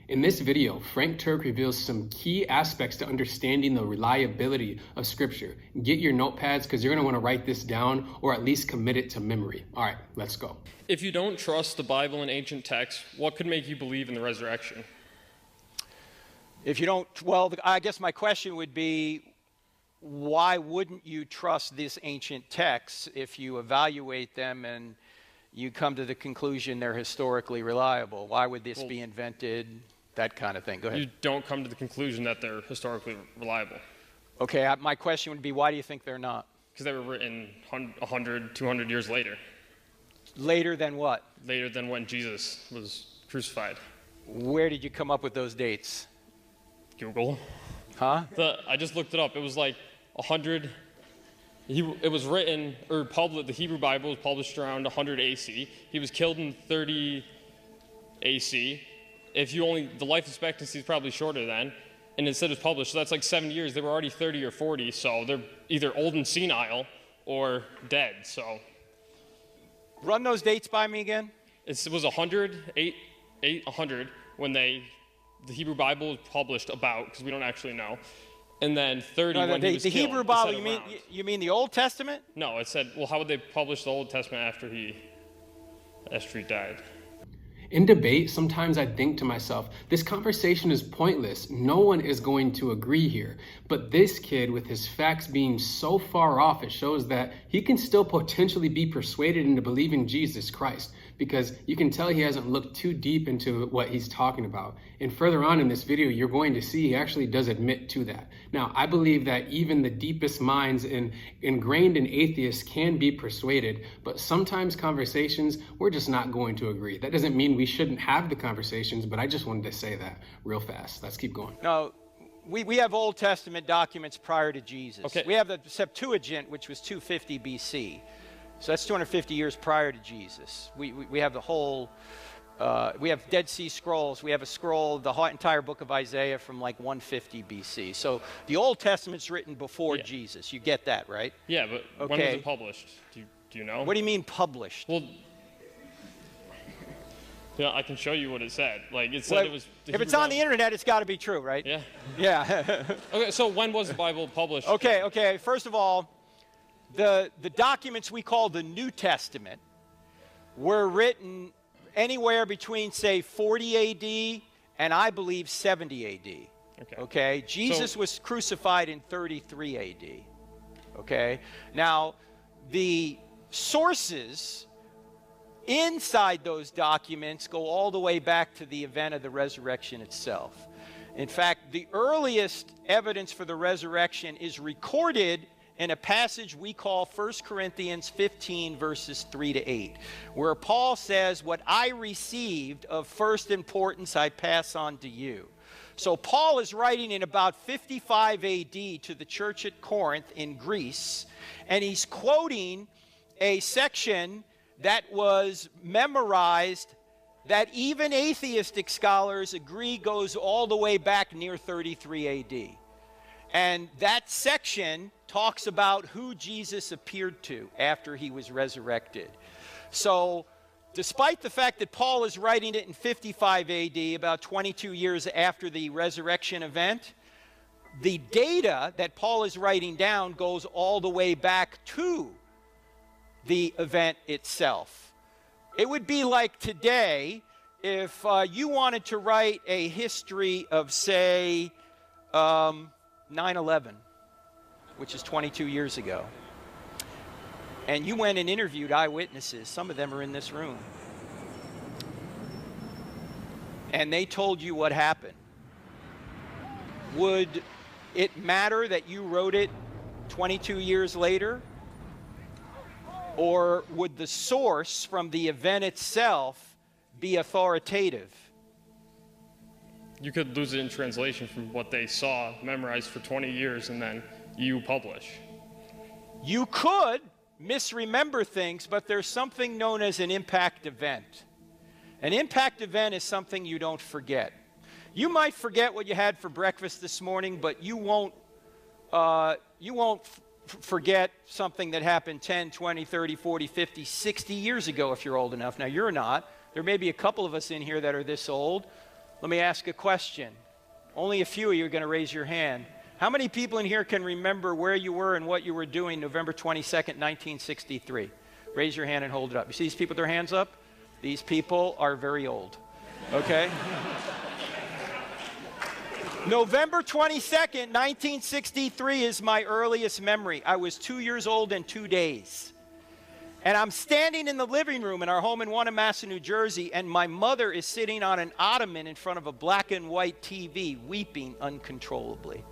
In this video, Frank Turek reveals some key aspects to understanding the reliability of Scripture. Get your notepads because you're going to want to write this down or at least commit it to memory. All right, let's go. If you don't trust the Bible and ancient texts, what could make you believe in the resurrection? If you don't, well, I guess my question would be, why wouldn't you trust these ancient texts if you evaluate them and you come to the conclusion they're historically reliable? Why would this be invented? That kind of thing. Go ahead. You don't come to the conclusion that they're historically reliable. Okay, my question would be, why do you think they're not? Because they were written 100, 200 years later. Later than what? Later than when Jesus was crucified. Where did you come up with those dates? Google. Huh? I just looked it up. It was like 100. It was written, or published, the Hebrew Bible was published around 100 AC. He was killed in 30 AC. The life expectancy is probably shorter then, and instead it was published, so that's like 7 years. They were already 30 or 40, so they're either old and senile or dead, so. Run those dates by me again. It was 100 when the Hebrew Bible was published about, because we don't actually know, and then 30 when he was the killed. Hebrew Bible, you mean the Old Testament? No, it said, well, how would they publish the Old Testament after he died? In debate, sometimes I think to myself, this conversation is pointless. No one is going to agree here. But this kid, with his facts being so far off, it shows that he can still potentially be persuaded into believing Jesus Christ, because you can tell he hasn't looked too deep into what he's talking about. And further on in this video, you're going to see he actually does admit to that. Now, I believe that even the deepest minds ingrained in atheists can be persuaded, but sometimes conversations, we're just not going to agree. That doesn't mean we shouldn't have the conversations, but I just wanted to say that real fast. Let's keep going. No, we have Old Testament documents prior to Jesus. Okay. We have the Septuagint, which was 250 BC. So that's 250 years prior to Jesus. We have the whole, we have Dead Sea Scrolls. We have a scroll, the entire book of Isaiah from like 150 BC. So the Old Testament's written before Jesus. You get that, right? Yeah, but when was it published? Do you know? What do you mean published? Well, yeah, I can show you what it said. Like it said, it was. If it's on the internet, it's got to be true, right? Yeah. Yeah. Okay, so when was the Bible published? Okay. First of all, the documents we call the New Testament were written anywhere between, say, 40 AD and I believe 70 AD. Okay? Jesus was crucified in 33 AD. Okay? Now, the sources inside those documents go all the way back to the event of the resurrection itself. In fact, the earliest evidence for the resurrection is recorded in a passage we call 1 Corinthians 15, verses 3 to 8, where Paul says, "What I received of first importance I pass on to you." So Paul is writing in about 55 AD to the church at Corinth in Greece, and he's quoting a section that was memorized that even atheistic scholars agree goes all the way back near 33 AD. And that section talks about who Jesus appeared to after he was resurrected. So despite the fact that Paul is writing it in 55 AD, about 22 years after the resurrection event, the data that Paul is writing down goes all the way back to the event itself. It would be like today if you wanted to write a history of, say, 9/11, which is 22 years ago. And you went and interviewed eyewitnesses. Some of them are in this room. And they told you what happened. Would it matter that you wrote it 22 years later? Or would the source from the event itself be authoritative? You could lose it in translation from what they saw memorized for 20 years and then you publish. You could misremember things, but there's something known as an impact event. An impact event is something you don't forget. You might forget what you had for breakfast this morning, but you won't forget something that happened 10, 20, 30, 40, 50, 60 years ago if you're old enough. Now, you're not. There may be a couple of us in here that are this old. Let me ask a question. Only a few of you are going to raise your hand. How many people in here can remember where you were and what you were doing November 22nd, 1963? Raise your hand and hold it up. You see these people with their hands up? These people are very old, okay? November 22nd, 1963 is my earliest memory. I was 2 years old and 2 days. And I'm standing in the living room in our home in Wanamassett, New Jersey, and my mother is sitting on an ottoman in front of a black and white TV, weeping uncontrollably.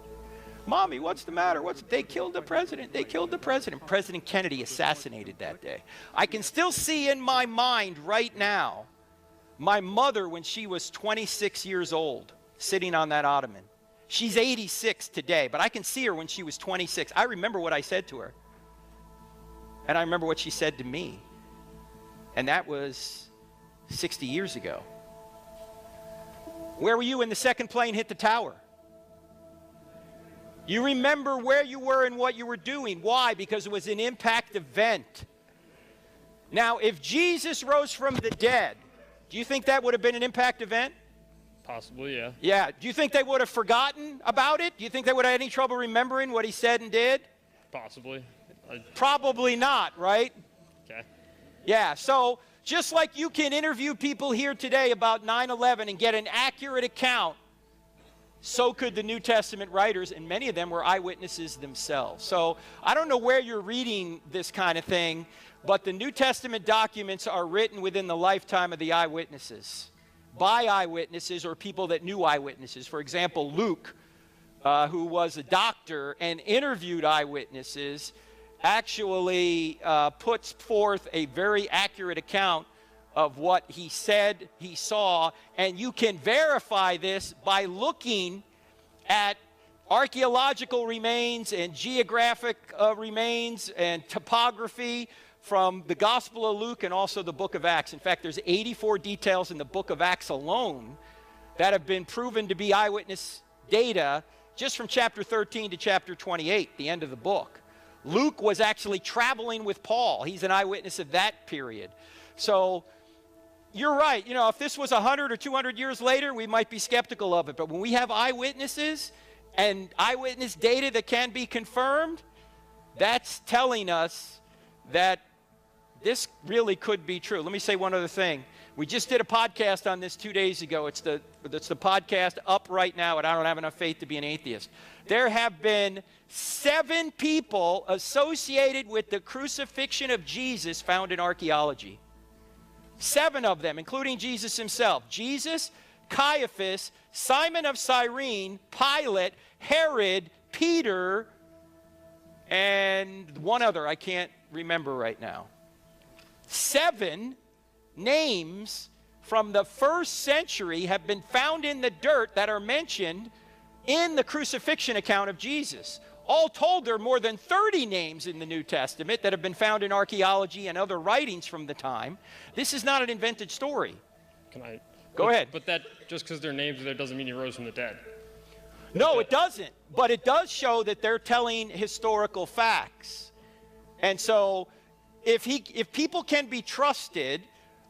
Mommy, what's the matter? They killed the president. They killed the president. President Kennedy assassinated that day. I can still see in my mind right now my mother when she was 26 years old, sitting on that ottoman. She's 86 today, but I can see her when she was 26. I remember what I said to her. And I remember what she said to me. And that was 60 years ago. Where were you when the second plane hit the tower? You remember where you were and what you were doing. Why? Because it was an impact event. Now, if Jesus rose from the dead, do you think that would have been an impact event? Possibly, yeah. Yeah. Do you think they would have forgotten about it? Do you think they would have had any trouble remembering what he said and did? Possibly. Probably not, right? Okay. Yeah, so just like you can interview people here today about 9/11 and get an accurate account, so could the New Testament writers, and many of them were eyewitnesses themselves. So I don't know where you're reading this kind of thing, but the New Testament documents are written within the lifetime of the eyewitnesses, by eyewitnesses or people that knew eyewitnesses. For example, Luke, who was a doctor and interviewed eyewitnesses, actually puts forth a very accurate account of what he said he saw, and you can verify this by looking at archaeological remains and geographic remains and topography from the Gospel of Luke and also the book of Acts. In fact, there's 84 details in the book of Acts alone that have been proven to be eyewitness data just from chapter 13 to chapter 28, the end of the book. Luke was actually traveling with Paul. He's an eyewitness of that period. So you're right. You know, if this was 100 or 200 years later, we might be skeptical of it. But when we have eyewitnesses and eyewitness data that can be confirmed, that's telling us that this really could be true. Let me say one other thing. We just did a podcast on this 2 days ago. It's the podcast up right now, and I don't have enough faith to be an atheist. There have been 7 people associated with the crucifixion of Jesus found in archaeology. 7 of them, including Jesus himself. Jesus, Caiaphas, Simon of Cyrene, Pilate, Herod, Peter, and one other I can't remember right now. 7 names from the first century have been found in the dirt that are mentioned in the crucifixion account of Jesus. All told, there are more than 30 names in the New Testament that have been found in archaeology and other writings from the time. This is not an invented story. Can I? Go ahead. But that, just because their names are there doesn't mean he rose from the dead. No, it doesn't. But it does show that they're telling historical facts. And so if people can be trusted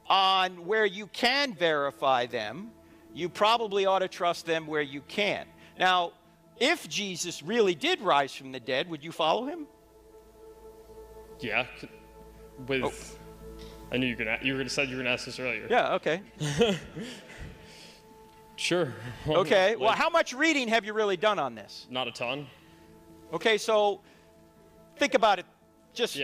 on where you can verify them, you probably ought to trust them where you can't. Now, if Jesus really did rise from the dead, would you follow him? Yeah. I knew you were going to ask this earlier. Yeah, okay. Sure. Okay, well, how much reading have you really done on this? Not a ton. Okay, so think about it just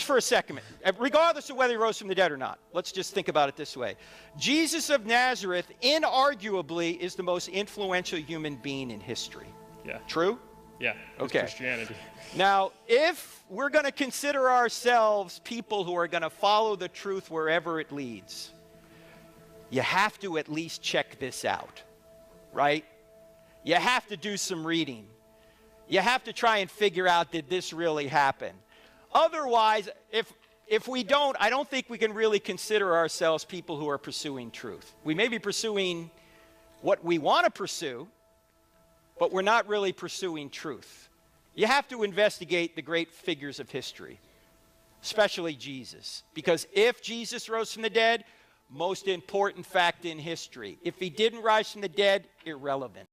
for a second. Regardless of whether he rose from the dead or not, let's just think about it this way. Jesus of Nazareth, inarguably, is the most influential human being in history. Yeah. True? Yeah. Okay. Christianity. Now, if we're going to consider ourselves people who are going to follow the truth wherever it leads, you have to at least check this out, right? You have to do some reading. You have to try and figure out, did this really happen? Otherwise, if we don't, I don't think we can really consider ourselves people who are pursuing truth. We may be pursuing what we want to pursue, but we're not really pursuing truth. You have to investigate the great figures of history, especially Jesus. Because if Jesus rose from the dead, most important fact in history. If he didn't rise from the dead, irrelevant.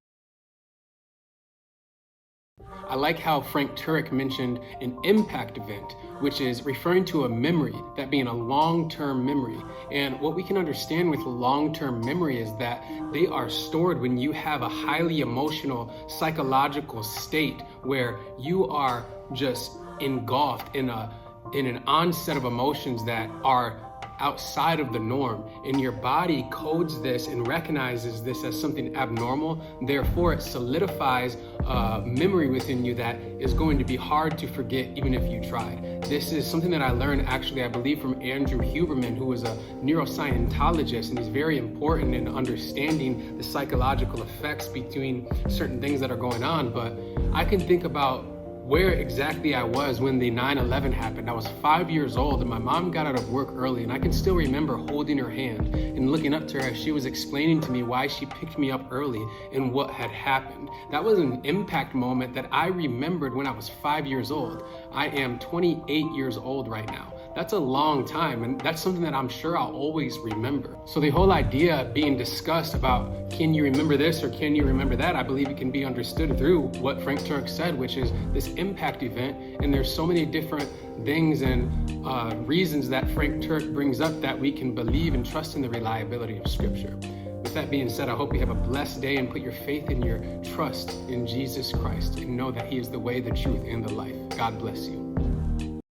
I like how Frank Turek mentioned an impact event, which is referring to a memory, that being a long-term memory. And what we can understand with long-term memory is that they are stored when you have a highly emotional, psychological state where you are just engulfed in an onset of emotions that are outside of the norm, and your body codes this and recognizes this as something abnormal. Therefore, it solidifies a memory within you that is going to be hard to forget even if you tried. This is something that I learned, actually, I believe, from Andrew Huberman, who is a neuroscientologist, and he's very important in understanding the psychological effects between certain things that are going on. But I can think about where exactly I was when the 9/11 happened. I was 5 years old, and my mom got out of work early, and I can still remember holding her hand and looking up to her as she was explaining to me why she picked me up early and what had happened. That was an impact moment that I remembered when I was 5 years old. I am 28 years old right now. That's a long time, and that's something that I'm sure I'll always remember. So the whole idea being discussed about, can you remember this or can you remember that, I believe it can be understood through what Frank Turek said, which is this impact event. And there's so many different things and reasons that Frank Turek brings up that we can believe and trust in the reliability of Scripture. With that being said, I hope you have a blessed day and put your faith and your trust in Jesus Christ and know that He is the way, the truth, and the life. God bless you.